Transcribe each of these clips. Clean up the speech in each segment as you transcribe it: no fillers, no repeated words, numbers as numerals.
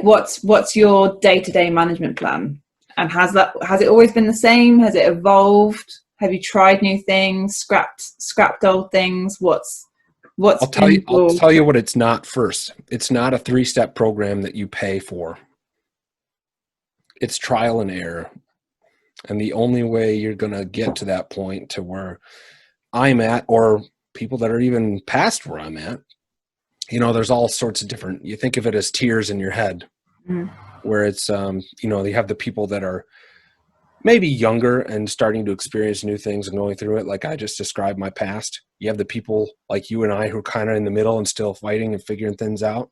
what's your day-to-day management plan? And has it always been the same? Has it evolved? Have you tried new things, scrapped old things? I'll tell you what it's not first. It's not a 3-step program that you pay for. It's trial and error. And the only way you're going to get to that point to where I'm at, or people that are even past where I'm at, there's all sorts of different, you think of it as tiers in your head, where it's, you have the people that are maybe younger and starting to experience new things and going through it. Like I just described my past. You have the people like you and I who are kind of in the middle and still fighting and figuring things out.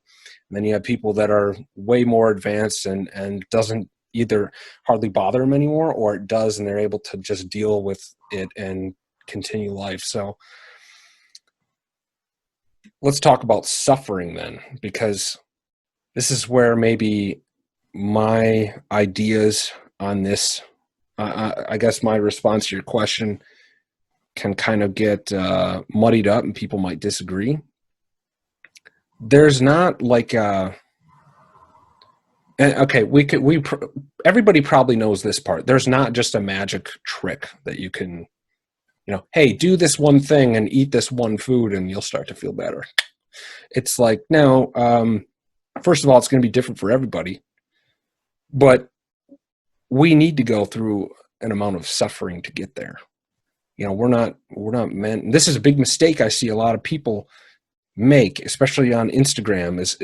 And then you have people that are way more advanced and doesn't either hardly bother them anymore, or it does, and they're able to just deal with it and continue life. So let's talk about suffering then, because this is where maybe my ideas on this, I guess my response to your question can kind of get muddied up and people might disagree. There's not like everybody probably knows this part. There's not just a magic trick that you can, hey, do this one thing and eat this one food and you'll start to feel better. It's like, no, first of all, it's going to be different for everybody, but we need to go through an amount of suffering to get there. We're not meant, and this is a big mistake I see a lot of people make, especially on Instagram, is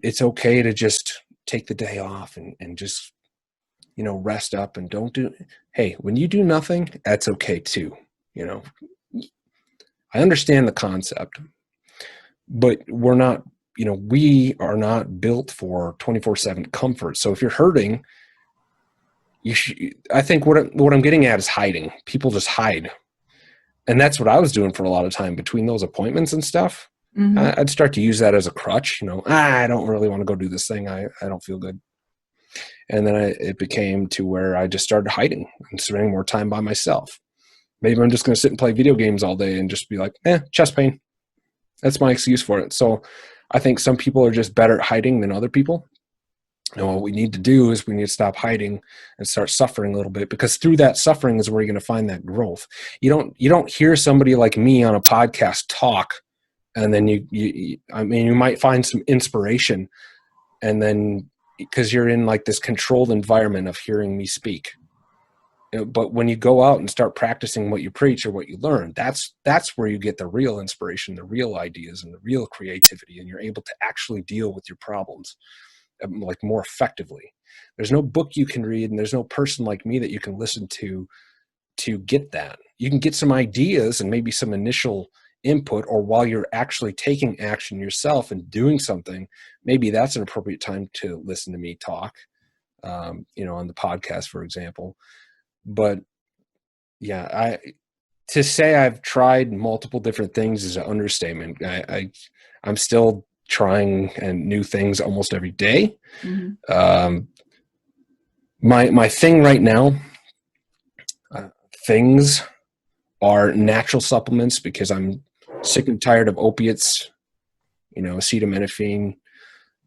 it's okay to just take the day off and just, rest up and don't do. Hey, when you do nothing, that's okay too. I understand the concept, but we're not, we are not built for 24/7 comfort. So if you're hurting, I think what I'm getting at is hiding. People just hide. And that's what I was doing for a lot of time between those appointments and stuff. Mm-hmm. I'd start to use that as a crutch. I don't really want to go do this thing. I don't feel good. And then it became to where I just started hiding and spending more time by myself. Maybe I'm just going to sit and play video games all day and just be like, chest pain. That's my excuse for it. So I think some people are just better at hiding than other people. And what we need to do is we need to stop hiding and start suffering a little bit, because through that suffering is where you're going to find that growth. You don't hear somebody like me on a podcast talk, and then you might find some inspiration, and then because you're in like this controlled environment of hearing me speak. But when you go out and start practicing what you preach or what you learn, that's where you get the real inspiration, the real ideas, and the real creativity, and you're able to actually deal with your problems like more effectively. There's no book you can read, and there's no person like me that you can listen to get that. You can get some ideas and maybe some initial input, or while you're actually taking action yourself and doing something, maybe that's an appropriate time to listen to me talk, on the podcast, for example. But yeah, to say I've tried multiple different things is an understatement. I'm still trying and new things almost every day. Mm-hmm. My thing right now, things are natural supplements, because I'm sick and tired of opiates, acetaminophen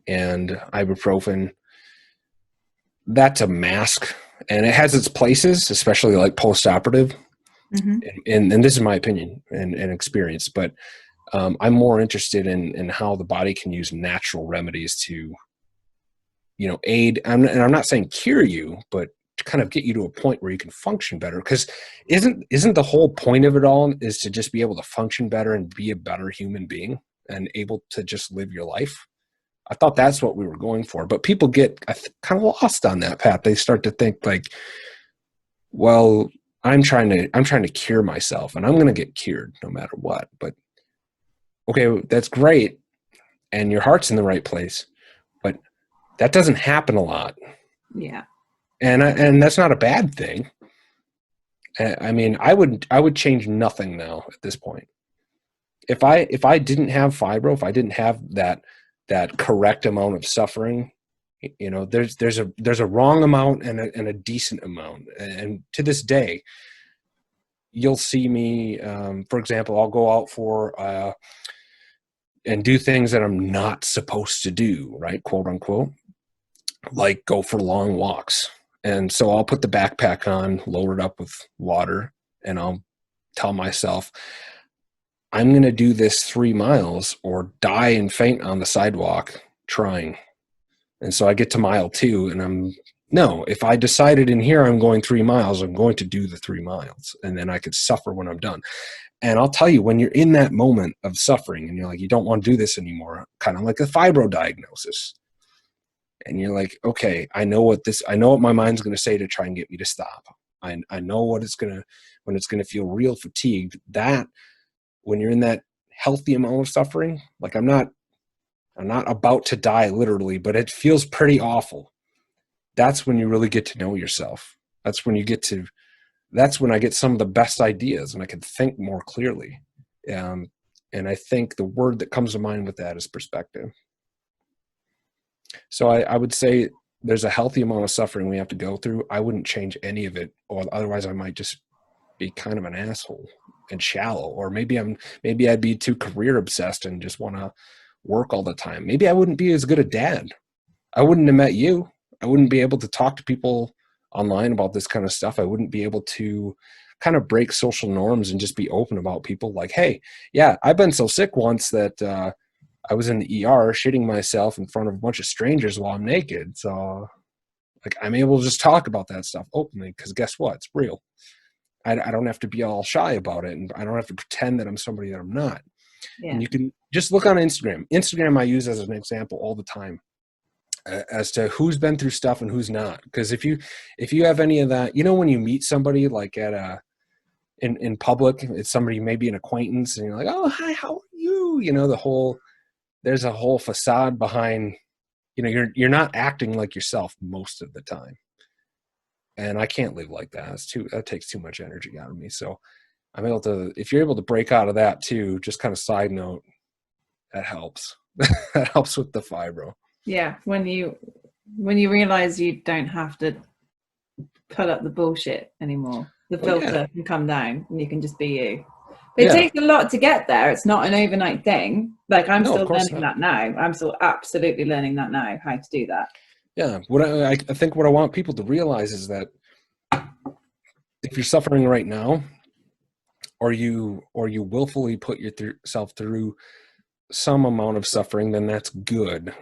and ibuprofen. That's a mask, and it has its places, especially like post-operative. Mm-hmm. And this is my opinion and experience, but I'm more interested in how the body can use natural remedies to, aid. And I'm not saying cure you, but to kind of get you to a point where you can function better. Because isn't the whole point of it all is to just be able to function better and be a better human being and able to just live your life? I thought that's what we were going for, but people get kind of lost on that path. They start to think like, well, I'm trying to cure myself, and I'm going to get cured no matter what. But okay, that's great, and your heart's in the right place, but that doesn't happen a lot. Yeah. And that's not a bad thing. I mean, I would change nothing now at this point. If I didn't have fibro, if I didn't have that correct amount of suffering, there's a wrong amount and a decent amount. And to this day, you'll see me, for example, I'll go out for do things that I'm not supposed to do, right? Quote unquote, like go for long walks. And so I'll put the backpack on, load it up with water, and I'll tell myself, I'm going to do this 3 miles or die and faint on the sidewalk trying. And so I get to mile 2 and if I decided in here I'm going 3 miles, I'm going to do the 3 miles, and then I could suffer when I'm done. And I'll tell you, when you're in that moment of suffering and you're like, you don't want to do this anymore, kind of like a fibro diagnosis. And you're like, okay, I know what my mind's going to say to try and get me to stop. I know when it's going to feel real fatigued, that when you're in that healthy amount of suffering, like I'm not about to die literally, but it feels pretty awful. That's when you really get to know yourself. That's when I get some of the best ideas and I can think more clearly. And I think the word that comes to mind with that is perspective. So I would say there's a healthy amount of suffering we have to go through. I wouldn't change any of it, or otherwise I might just be kind of an asshole and shallow, or maybe I'd be too career obsessed and just want to work all the time. Maybe I wouldn't be as good a dad. I wouldn't have met you. I wouldn't be able to talk to people online about this kind of stuff. I wouldn't be able to kind of break social norms and just be open about people like, hey, yeah, I've been so sick once that I was in the ER shitting myself in front of a bunch of strangers while I'm naked. So like I'm able to just talk about that stuff openly because guess what? It's real. I don't have to be all shy about it, and I don't have to pretend that I'm somebody that I'm not. Yeah. And you can just look on Instagram. Instagram I use as an example all the time as to who's been through stuff and who's not. Because if you have any of that, when you meet somebody like at in public, it's somebody, maybe an acquaintance, and you're like, oh, hi, how are you? There's a whole facade behind, you're not acting like yourself most of the time. And I can't live like that. That takes too much energy out of me. So I'm able to, if you're able to break out of that too, just kind of side note, that helps. That helps with the fibro. Yeah. When you realize you don't have to put up the bullshit anymore, the filter can come down and you can just be you. But it takes a lot to get there. It's not an overnight thing. Like I'm still learning that now. I'm still absolutely learning that now, how to do that. Yeah. I think what I want people to realize is that if you're suffering right now, or you willfully put yourself through some amount of suffering, then that's good,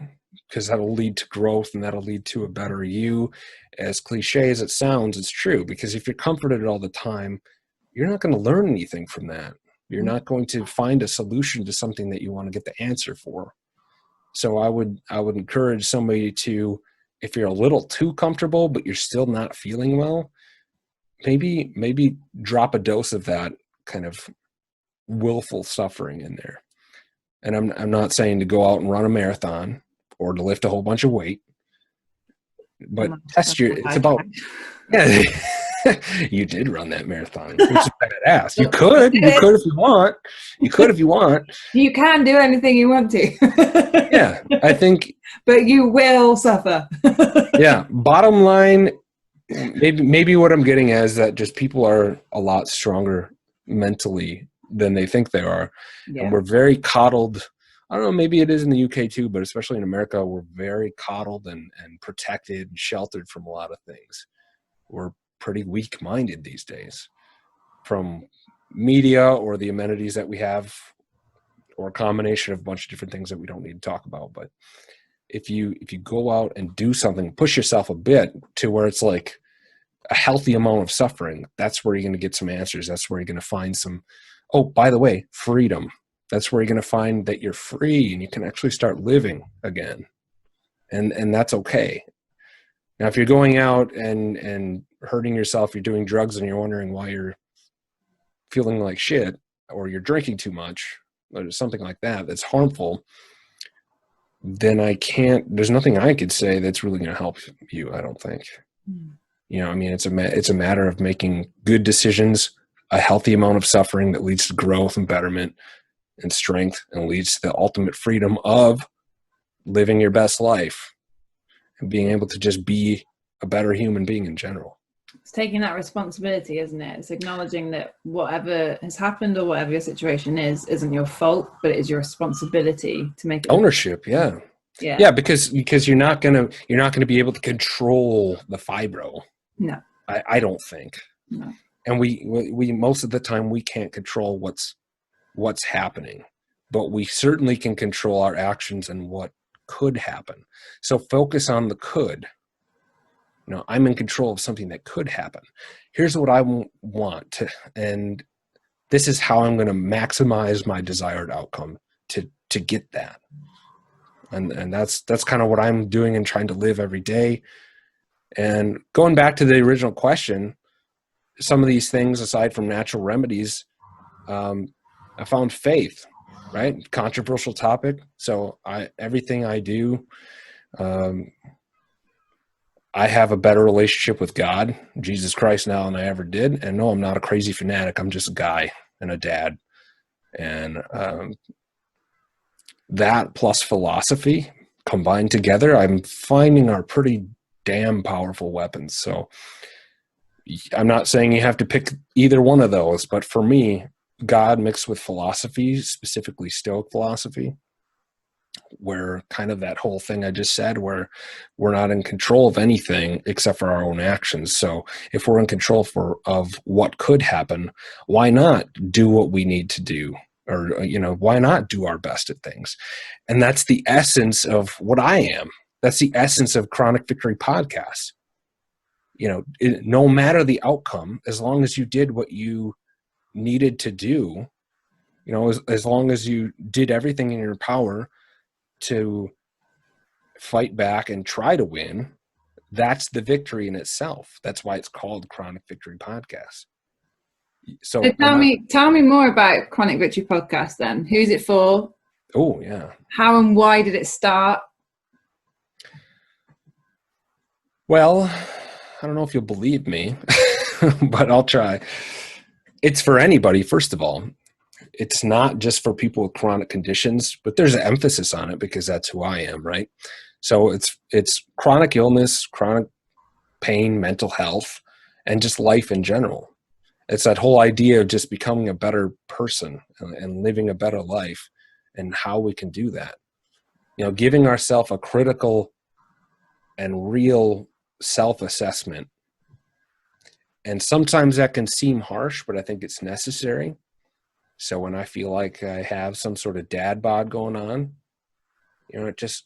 because that'll lead to growth and that'll lead to a better you. As cliche as it sounds, it's true, because if you're comforted all the time, you're not going to learn anything from that. You're not going to find a solution to something that you want to get the answer for. So I would encourage somebody to, if you're a little too comfortable but you're still not feeling well, maybe drop a dose of that kind of willful suffering in there. And I'm not saying to go out and run a marathon or to lift a whole bunch of weight, but it's about, yeah, you did run that marathon, which is badass. You could if you want. You can do anything you want to. Yeah, I think. But you will suffer. Yeah, bottom line, maybe what I'm getting at is that just people are a lot stronger mentally than they think they are. Yeah. And we're very coddled. I don't know, maybe it is in the UK too, but especially in America, we're very coddled and protected and sheltered from a lot of things. We're pretty weak-minded these days, from media or the amenities that we have, or a combination of a bunch of different things that we don't need to talk about. But if you go out and do something, push yourself a bit to where it's like a healthy amount of suffering, that's where you're going to get some answers. That's where you're going to find some, oh, by the way, freedom. That's where you're going to find that you're free and you can actually start living again. And that's okay. Now, if you're going out and hurting yourself, you're doing drugs and you're wondering why you're feeling like shit, or you're drinking too much, or something like that that's harmful, then there's nothing I could say that's really going to help you, I don't think. I mean, it's a matter of making good decisions, a healthy amount of suffering that leads to growth and betterment and strength, and leads to the ultimate freedom of living your best life and being able to just be a better human being in general. It's taking that responsibility, isn't it? It's acknowledging that whatever has happened or whatever your situation is isn't your fault, but it is your responsibility to make it ownership. Yeah, because you're not gonna be able to control the fibro. No, I don't think. No. And we most of the time we can't control what's happening, but we certainly can control our actions and what could happen. So focus on the could. You know, I'm in control of something that could happen. Here's what I want to, and this is how I'm going to maximize my desired outcome to get that. And that's kind of what I'm doing and trying to live every day. And going back to the original question, some of these things, aside from natural remedies, I found faith, right? Controversial topic. So everything I do, I have a better relationship with God, Jesus Christ now than I ever did. And no, I'm not a crazy fanatic. I'm just a guy and a dad. And that plus philosophy combined together, I'm finding are pretty damn powerful weapons. So I'm not saying you have to pick either one of those, but for me, God mixed with philosophy, specifically Stoic philosophy, where kind of that whole thing I just said, where we're not in control of anything except for our own actions. So if we're in control of what could happen, why not do what we need to do? Or, you know, why not do our best at things? And that's the essence of what I am. That's the essence of Chronic Victory Podcast. You know, no matter the outcome, as long as you did what you needed to do, you know, as long as you did everything in your power to fight back and try to win, that's the victory in itself. That's why it's called Chronic Victory Podcast. So tell me more about Chronic Victory Podcast then. Who's it for? Oh, yeah. How and why did it start? Well, I don't know if you'll believe me, but I'll try. It's for anybody, first of all. It's not just for people with chronic conditions, but there's an emphasis on it because that's who I am, right? So it's chronic illness, chronic pain, mental health, and just life in general. It's that whole idea of just becoming a better person and living a better life and how we can do that. You know, giving ourselves a critical and real self-assessment. And sometimes that can seem harsh, but I think it's necessary. So when I feel like I have some sort of dad bod going on, you know, it just,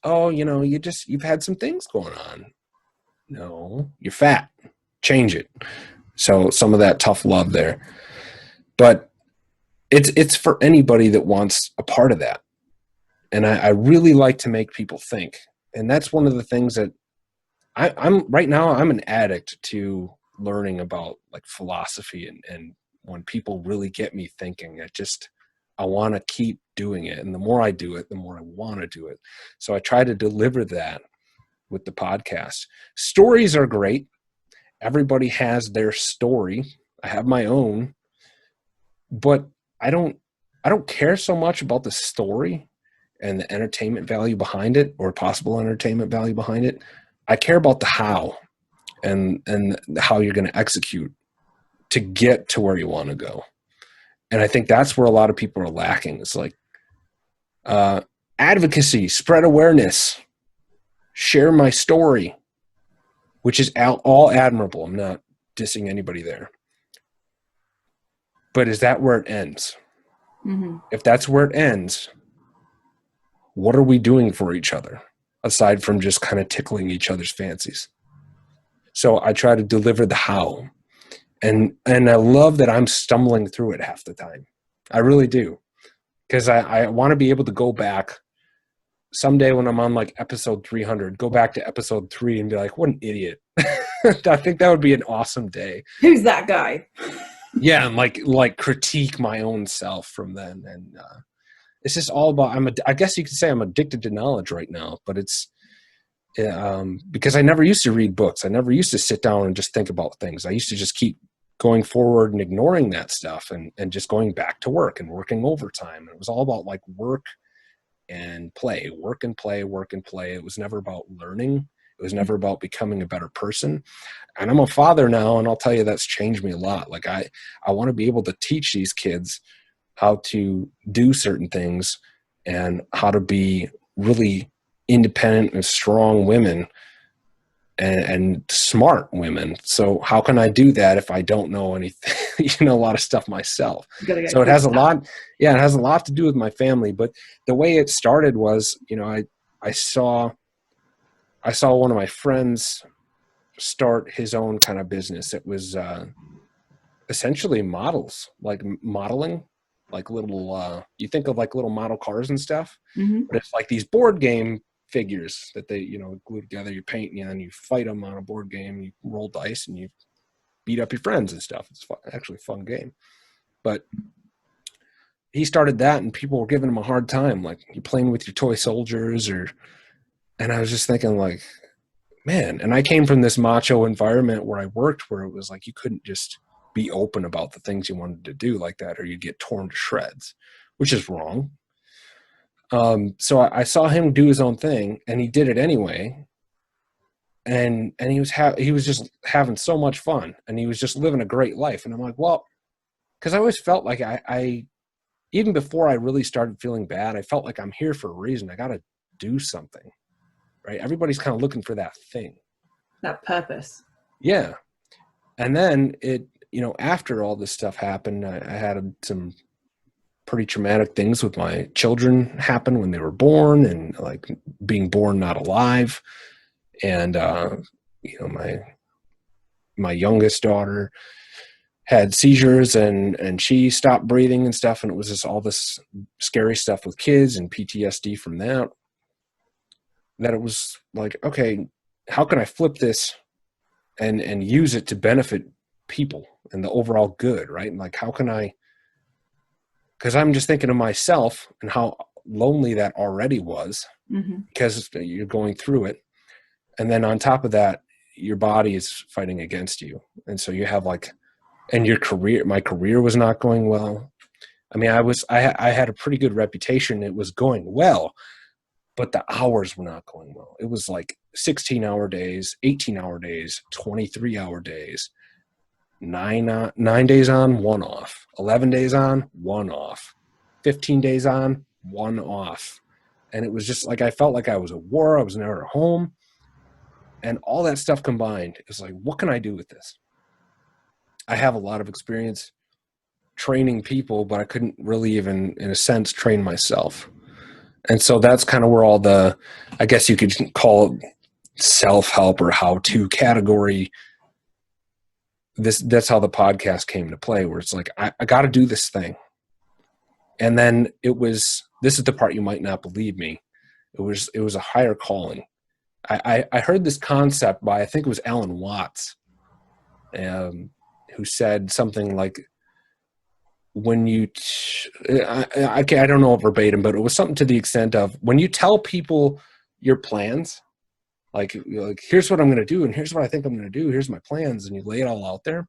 you've had some things going on. No, you're fat. Change it. So some of that tough love there. But it's for anybody that wants a part of that. And I really like to make people think. And that's one of the things that I'm right now, I'm an addict to learning about like philosophy and when people really get me thinking, I want to keep doing it. And the more I do it, the more I want to do it. So I try to deliver that with the podcast. Stories are great. Everybody has their story. I have my own, but I don't care so much about the story and the entertainment value behind it or possible entertainment value behind it. I care about the how and how you're going to execute to get to where you want to go. And I think that's where a lot of people are lacking. It's like advocacy, spread awareness, share my story, which is all admirable. I'm not dissing anybody there. But is that where it ends? Mm-hmm. If that's where it ends, what are we doing for each other aside from just kind of tickling each other's fancies? So I try to deliver the how. And I love that I'm stumbling through it half the time. I really do. Because I want to be able to go back someday when I'm on like episode 300, go back to episode 3 and be like, what an idiot. I think that would be an awesome day. Who's that guy? Yeah, and like critique my own self from then. And it's just all about, I guess you could say I'm addicted to knowledge right now, but it's because I never used to read books. I never used to sit down and just think about things. I used to just keep going forward and ignoring that stuff and just going back to work and working overtime. It was all about like work and play, work and play, work and play. It was never about learning. It was never about becoming a better person. And I'm a father now, and I'll tell you that's changed me a lot. Like I want to be able to teach these kids how to do certain things and how to be really independent and strong women and smart women. So how can I do that if I don't know anything, a lot of stuff myself? So it has a lot, it has a lot to do with my family. But the way it started was, I saw one of my friends start his own kind of business. It was essentially models, like modeling, like little, you think of like little model cars and stuff, but it's like these board game figures that they, glue together, you paint, and you fight them on a board game, you roll dice and you beat up your friends and stuff. It's actually a fun game. But he started that and people were giving him a hard time. Like, you're playing with your toy soldiers and I was just thinking like, man, and I came from this macho environment where I worked, where it was like, you couldn't just be open about the things you wanted to do like that, or you'd get torn to shreds, which is wrong. So I saw him do his own thing, and he did it anyway. And he was just having so much fun, and he was just living a great life. And I'm like, well, because I always felt like I even before I really started feeling bad, I felt like I'm here for a reason. I got to do something, right? Everybody's kind of looking for that thing, that purpose. Yeah. And then after all this stuff happened, I had some pretty traumatic things with my children happen when they were born, and like being born not alive. And, my youngest daughter had seizures and she stopped breathing and stuff. And it was just all this scary stuff with kids and PTSD from that it was like, okay, how can I flip this and use it to benefit people and the overall good, right? And like, how can I, because I'm just thinking of myself and how lonely that already was, because you're going through it. And then on top of that, your body is fighting against you. And so you have and my career was not going well. I mean, I had a pretty good reputation. It was going well, but the hours were not going well. It was like 16-hour days, 18-hour days, 23-hour days, 9 days on, 1 off, 11 days on, 1 off, 15 days on, 1 off. And it was just like, I felt like I was at war. I was never at home. And all that stuff combined is like, what can I do with this? I have a lot of experience training people, but I couldn't really even, in a sense, train myself. And so that's kind of where all the, I guess you could call it self-help or how-to category. That's how the podcast came to play, where it's like, I got to do this thing. And then this is the part you might not believe me. It was a higher calling. I heard this concept by, I think it was Alan Watts, who said something like, when you, I don't know verbatim, but it was something to the extent of, when you tell people your plans, like here's what I'm going to do, and here's what I think I'm going to do, here's my plans, and you lay it all out there,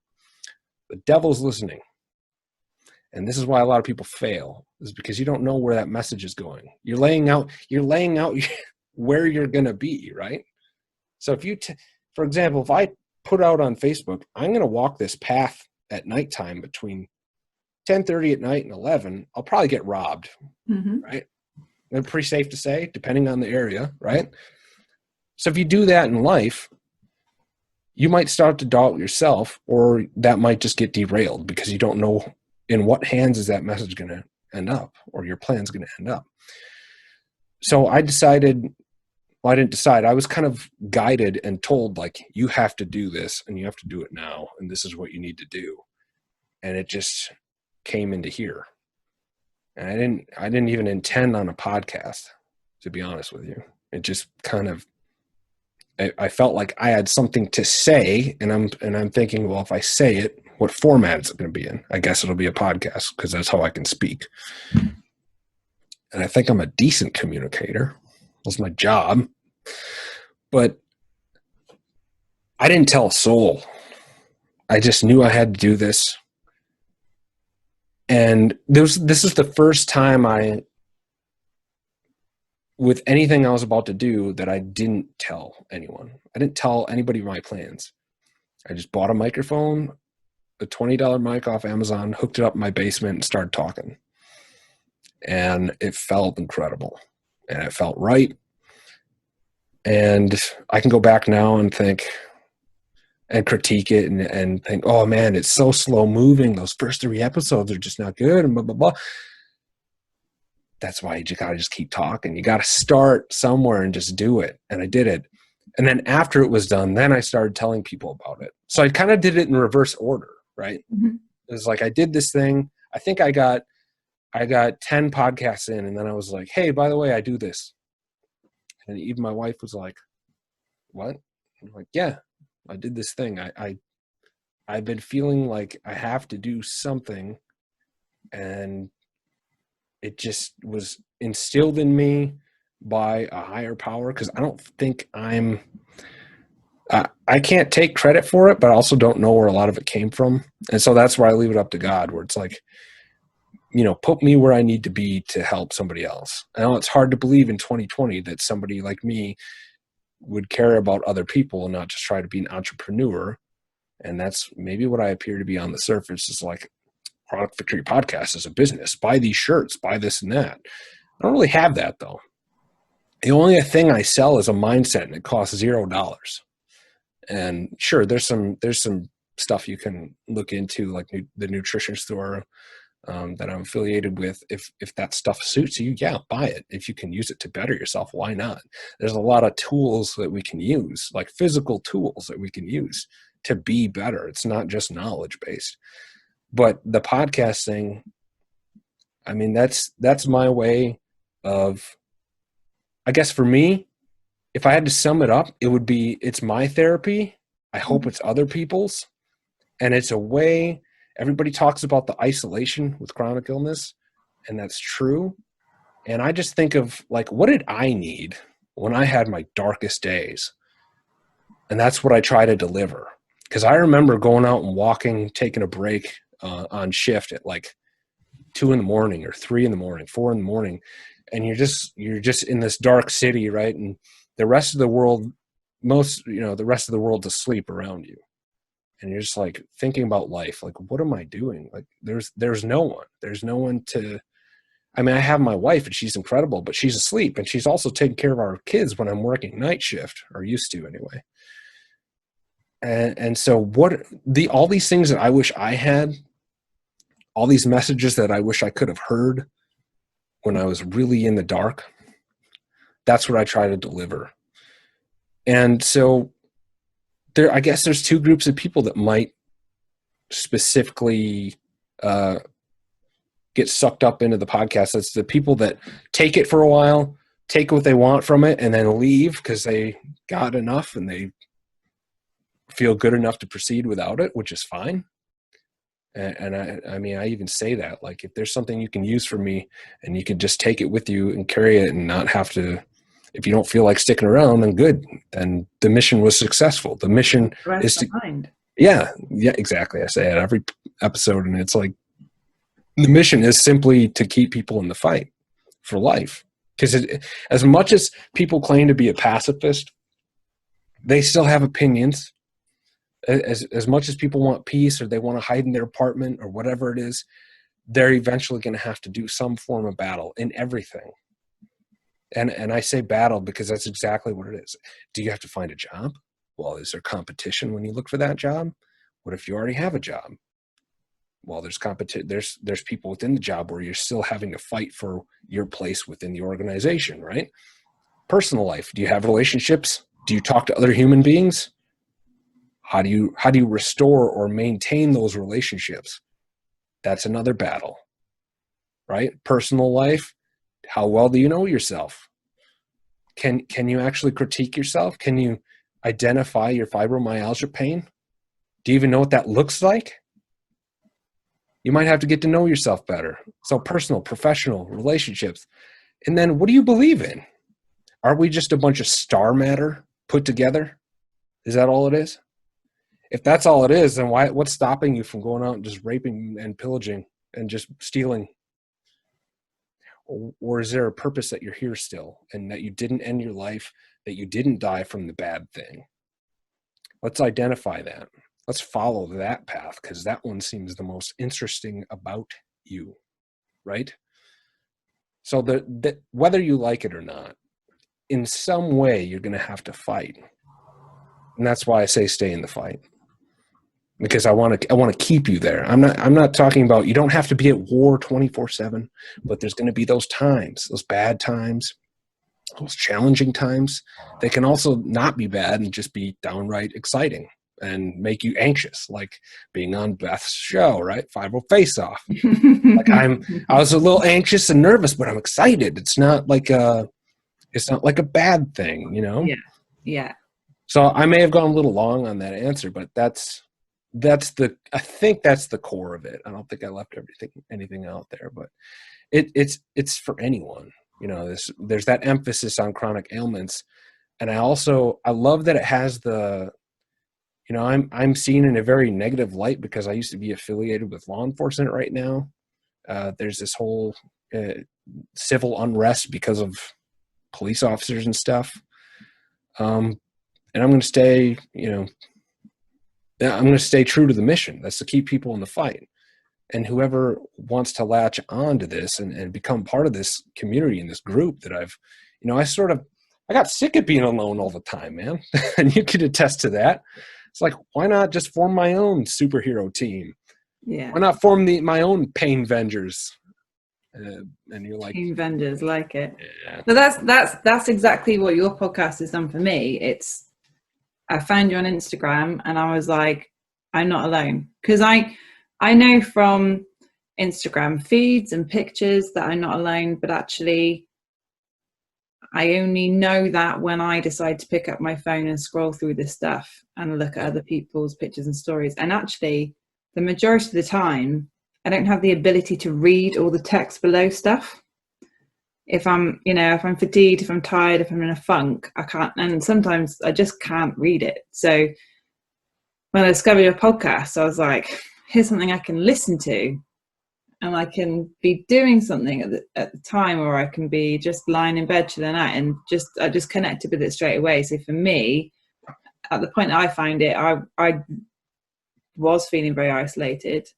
the devil's listening. And this is why a lot of people fail, is because you don't know where that message is going. You're laying out where you're going to be, right? So if you, for example, if I put out on Facebook, I'm going to walk this path at nighttime between 10:30 at night and 11, I'll probably get robbed, right? That's pretty safe to say, depending on the area, right? So if you do that in life, you might start to doubt yourself, or that might just get derailed because you don't know in what hands is that message going to end up, or your plan's going to end up. So I decided, well, I didn't decide. I was kind of guided and told, like, you have to do this and you have to do it now. And this is what you need to do. And it just came into here. And I didn't even intend on a podcast, to be honest with you. It just kind of, I felt like I had something to say, and I'm thinking, well, if I say it, what format is it going to be in? I guess it'll be a podcast, because that's how I can speak. And I think I'm a decent communicator. That's my job. But I didn't tell a soul. I just knew I had to do this. And this is the first time I with anything I was about to do that I didn't tell anyone. I didn't tell anybody my plans. I just bought a microphone, a $20 mic off Amazon, hooked it up in my basement, and started talking. And it felt incredible. And it felt right. And I can go back now and think and critique it and think, oh man, it's so slow moving. Those first 3 episodes are just not good and blah, blah, blah. That's why you got to just keep talking. You got to start somewhere and just do it. And I did it. And then after it was done, then I started telling people about it. So I kind of did it in reverse order, right? Mm-hmm. It was like, I did this thing. I think I got 10 podcasts in, and then I was like, hey, by the way, I do this. And even my wife was like, what? I'm like, yeah, I did this thing. I've been feeling like I have to do something, and it just was instilled in me by a higher power, because I don't think I can't take credit for it, but I also don't know where a lot of it came from. And so that's where I leave it up to God, where it's like, put me where I need to be to help somebody else. I know it's hard to believe in 2020 that somebody like me would care about other people and not just try to be an entrepreneur. And that's maybe what I appear to be on the surface, is like, Product Victory Podcast is a business. Buy these shirts, buy this and that. I don't really have that, though. The only thing I sell is a mindset, and it costs $0. And sure, there's some stuff you can look into, like the nutrition store that I'm affiliated with. If that stuff suits you, yeah, buy it. If you can use it to better yourself, why not? There's a lot of tools that we can use, like physical tools that we can use to be better. It's not just knowledge based. But the podcast thing, I mean, that's my way of, I guess for me, if I had to sum it up, it would be, it's my therapy. I hope it's other people's. And it's a way, everybody talks about the isolation with chronic illness, and that's true. And I just think of, like, what did I need when I had my darkest days? And that's what I try to deliver. Because I remember going out and walking, taking a break on shift at like 2 a.m. or 3 a.m, 4 a.m. And you're just in this dark city, right? And the rest of the world, the rest of the world's asleep around you. And you're just like thinking about life. Like, what am I doing? Like, there's no one. There's no one to, I mean, I have my wife and she's incredible, but she's asleep, and she's also taking care of our kids when I'm working night shift, or used to anyway. And so all these things that I wish I had, all these messages that I wish I could have heard when I was really in the dark, that's what I try to deliver. And so I guess there's 2 groups of people that might specifically get sucked up into the podcast. That's the people that take it for a while, take what they want from it, and then leave because they got enough and they feel good enough to proceed without it, which is fine. And I mean, I even say that, like, if there's something you can use from me and you can just take it with you and carry it and not have to, if you don't feel like sticking around, then good. Then the mission was successful. The mission is to, yeah, exactly. I say it every episode, and it's like, the mission is simply to keep people in the fight for life. Because as much as people claim to be a pacifist, they still have opinions. As much as people want peace, or they want to hide in their apartment, or whatever it is, they're eventually going to have to do some form of battle in everything. And I say battle because that's exactly what it is. Do you have to find a job? Well, is there competition when you look for that job? What if you already have a job? Well, there's competition. There's people within the job where you're still having to fight for your place within the organization, right? Personal life. Do you have relationships? Do you talk to other human beings? How do you restore or maintain those relationships? That's another battle, right? Personal life. How well do you know yourself? Can you actually critique yourself? Can you identify your fibromyalgia pain? Do you even know what that looks like? You might have to get to know yourself better. So personal, professional, relationships. And then what do you believe in? Are we just a bunch of star matter put together? Is that all it is? If that's all it is, then what's stopping you from going out and just raping and pillaging and just stealing? Or is there a purpose that you're here still, and that you didn't end your life, that you didn't die from the bad thing? Let's identify that. Let's follow that path, because that one seems the most interesting about you, right? So that whether you like it or not, in some way you're going to have to fight. And that's why I say stay in the fight. Because I want to keep you there. I'm not talking about, you don't have to be at war 24/7, but there's going to be those times, those bad times, those challenging times. They can also not be bad and just be downright exciting and make you anxious, like being on Beth's show, right? Fibro Face Off. Like I was a little anxious and nervous, but I'm excited. It's not like a bad thing, you know? Yeah. Yeah. So I may have gone a little long on that answer, but I think that's the core of it. I don't think I left anything out there, but it's for anyone, you know. There's that emphasis on chronic ailments. And I love that it has the, you know, I'm seen in a very negative light because I used to be affiliated with law enforcement right now. There's this whole civil unrest because of police officers and stuff. And I'm going to stay, you know, I'm going to stay true to the mission. That's to keep people in the fight. And whoever wants to latch on to this and become part of this community and this group that I've, you know, I got sick of being alone all the time, man. And you could attest to that. It's like, why not just form my own superhero team? Yeah. Why not form my own Painvengers? And you're like, Painvengers, like it. Yeah. So that's exactly what your podcast has done for me. I found you on Instagram and I was like, I'm not alone. Because I know from Instagram feeds and pictures that I'm not alone, but actually I only know that when I decide to pick up my phone and scroll through this stuff and look at other people's pictures and stories. And actually, the majority of the time, I don't have the ability to read all the text below stuff. If I'm fatigued, if I'm tired, if I'm in a funk, I can't. And sometimes I just can't read it. So when I discovered your podcast, I was like, here's something I can listen to. And I can be doing something at the time, or I can be just lying in bed chilling out, and I just connected with it straight away. So for me, at the point that I find it, I was feeling very isolated,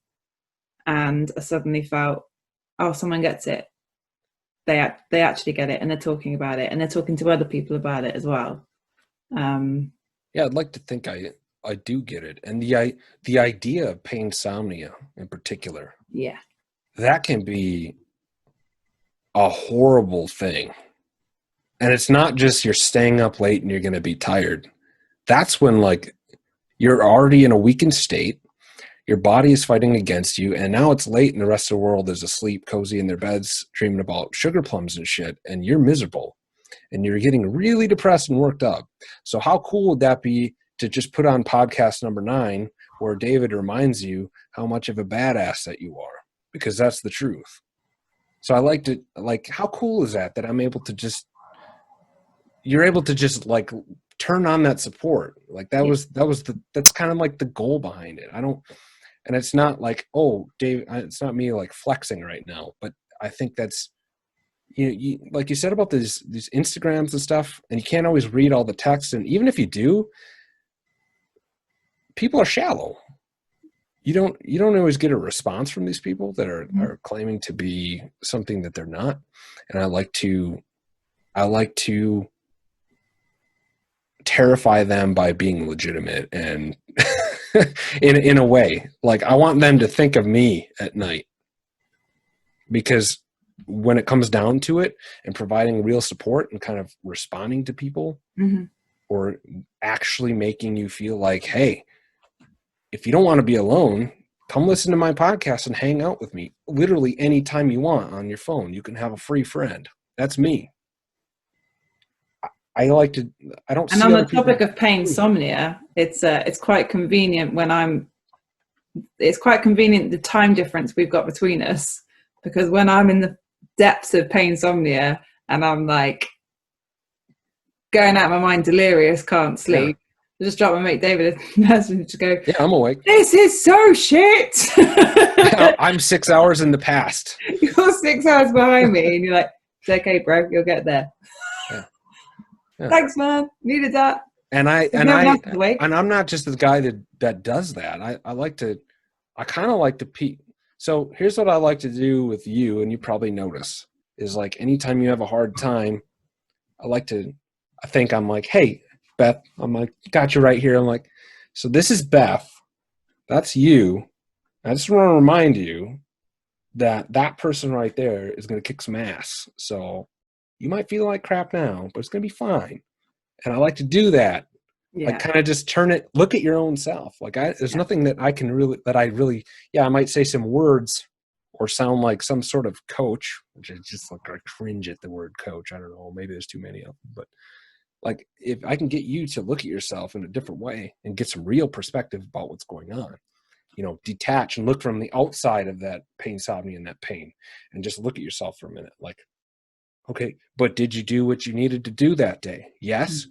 and I suddenly felt, oh, someone gets it. They actually get it, and they're talking about it, and they're talking to other people about it as well. Yeah, I'd like to think I do get it, and the idea of painsomnia in particular. Yeah. That can be a horrible thing. And it's not just you're staying up late and you're going to be tired. That's when, like, you're already in a weakened state. Your body is fighting against you. And now it's late and the rest of the world is asleep, cozy in their beds, dreaming about sugar plums and shit. And you're miserable. And you're getting really depressed and worked up. So how cool would that be to just put on podcast number 9, where David reminds you how much of a badass that you are? Because that's the truth. So I like to, like, how cool is that I'm able to just, you're able to just like turn on that support. Like that's kind of like the goal behind it. And it's not like, oh, Dave, it's not me like flexing right now, but I think that's, you like you said about these Instagrams and stuff, and you can't always read all the text. And even if you do, people are shallow. You don't always get a response from these people that are claiming to be something that they're not. And I like to terrify them by being legitimate and in a way. Like, I want them to think of me at night, because when it comes down to it and providing real support and kind of responding to people, or actually making you feel like, hey, if you don't want to be alone, come listen to my podcast and hang out with me literally anytime you want on your phone. You can have a free friend. That's me. I like to, I don't see. And on the topic of painsomnia, it's quite convenient it's quite convenient the time difference we've got between us, because when I'm in the depths of painsomnia and I'm like going out of my mind, delirious, can't sleep, I just dropped my mate David a message to go, yeah, I'm awake. This is so shit. I'm 6 hours in the past. You're 6 hours behind me, and you're like, it's okay, bro, you'll get there. Yeah. Yeah. Thanks, man. Needed that. And I'm not just the guy that does that. I kind of like to So here's what I like to do with you, and you probably notice, is like anytime you have a hard time, I think I'm like, hey, Beth, I'm like, got you right here. I'm like, so this is Beth. That's you. I just want to remind you that that person right there is going to kick some ass. So you might feel like crap now, but it's going to be fine. And I like to do that. Yeah. Like kind of just look at your own self. Like there's nothing that I might say some words or sound like some sort of coach, which is just like I cringe at the word coach. I don't know, maybe there's too many of them, but like if I can get you to look at yourself in a different way and get some real perspective about what's going on, you know, detach and look from the outside of that painsomnia and that pain and just look at yourself for a minute. Like, okay, but did you do what you needed to do that day? Yes. Mm-hmm.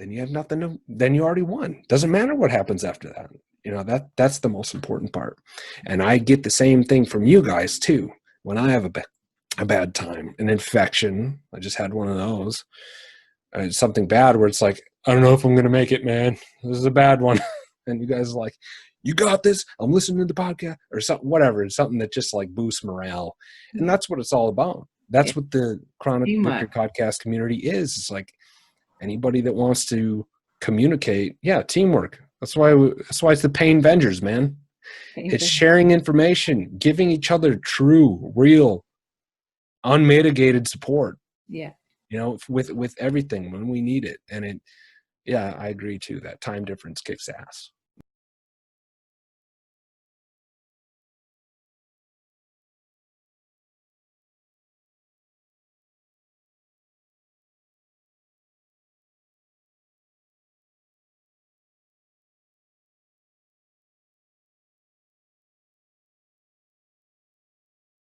Then you have nothing then you already won. Doesn't matter what happens after that. You know, that's the most important part. And I get the same thing from you guys too. When I have a bad time, an infection, I just had one of those. Something bad where it's like, I don't know if I'm going to make it, man. This is a bad one. And you guys are like, you got this. I'm listening to the podcast or something, whatever. It's something that just like boosts morale. And that's what it's all about. That's what the Chronic Victory podcast community is. It's like anybody that wants to communicate. Yeah. Teamwork. That's why it's the PAINvengers, man. It's sharing information, giving each other true, real, unmitigated support. Yeah. You know, with everything when we need it. And I agree too, that time difference kicks ass.